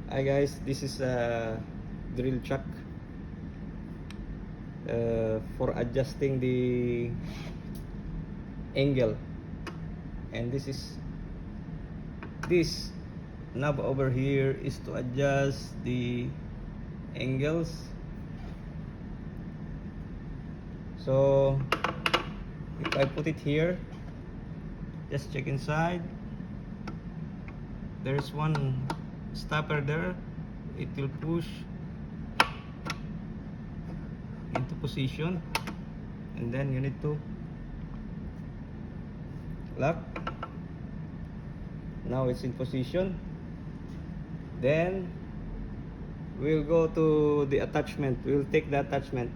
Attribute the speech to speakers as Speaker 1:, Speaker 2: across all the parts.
Speaker 1: Hi guys, this is a drill chuck for adjusting the angle, and this knob over here is to adjust the angles. So if I put it here, just check inside. There's one stopper there. It will push into position, and then you need to lock. Now it's in position. Then we'll go to the attachment. We'll take the attachment.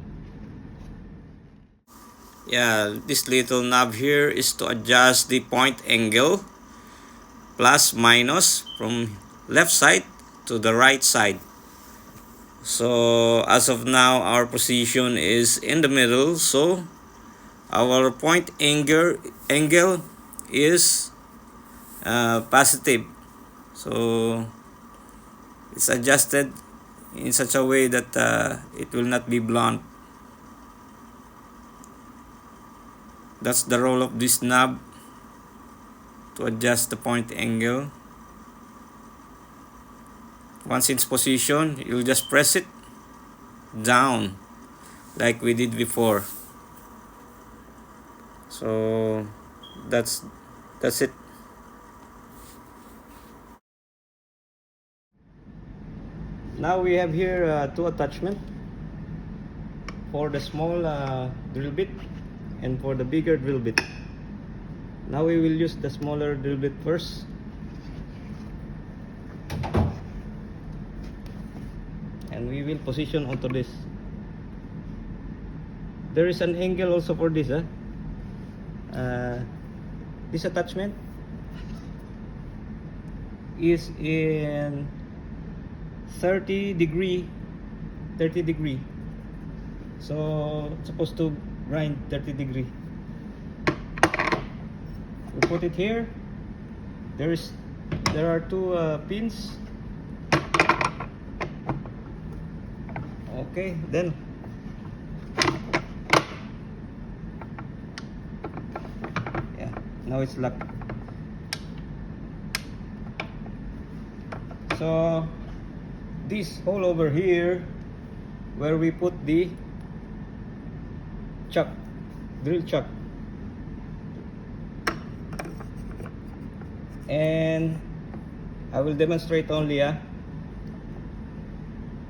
Speaker 1: Yeah, this little knob here is to adjust the point angle, plus minus, from left side to the right side. So as of now, our position is in the middle, so our point angle is positive. So it's adjusted in such a way that it will not be blunt. That's the role of this knob, to adjust the point angle. Once it's position, you'll just press it down like we did before. So that's it. Now we have here two attachments for the small drill bit and for the bigger drill bit. Now we will use the smaller drill bit first. And we will position onto this. There is an angle also for this. This attachment is in 30 degree. So it's supposed to grind 30 degree. We put it here. There are two pins. Okay, then yeah, now it's locked. So this hole over here, where we put the chuck, drill chuck, and I will demonstrate only.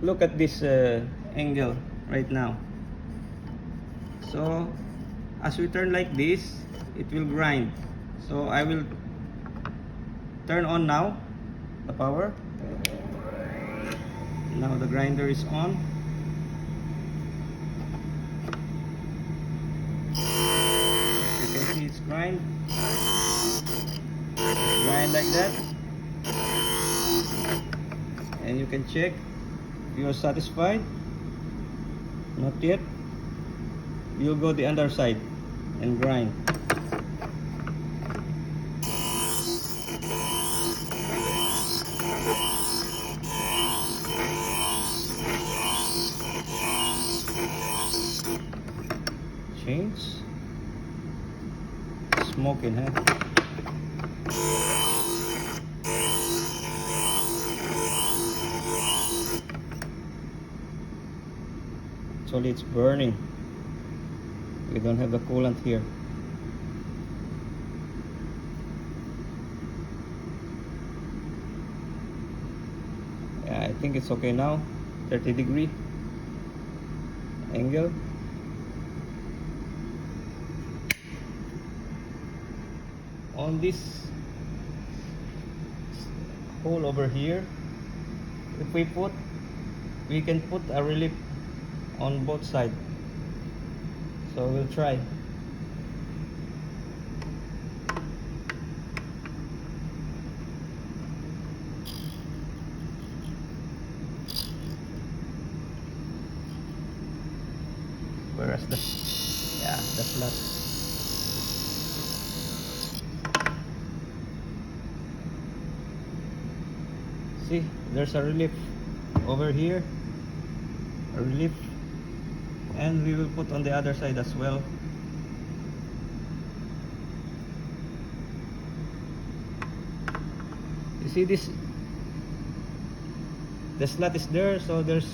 Speaker 1: Look at this angle right now. So as we turn like this, it will grind. So I will turn on now the power. Now the grinder is on. You can see it's grind like that, and you can check if you are satisfied. Not yet. You'll go the other side and grind. Change. Smoking, huh? Actually, it's burning. We don't have the coolant here. Yeah, I think it's okay now. 30 degree angle. On this hole over here, if we can put a relief on both sides. So we'll try. Whereas the flat. See, there's a relief over here, a relief, and we will put on the other side as well. You see this, the slot is there, so there's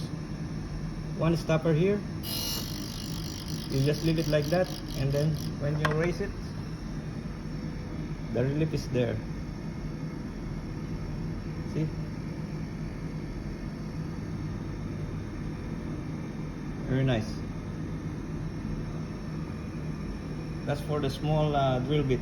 Speaker 1: one stopper here. You just leave it like that, and then when you raise it, the relief is there. See? Very nice. That's for the small drill bit.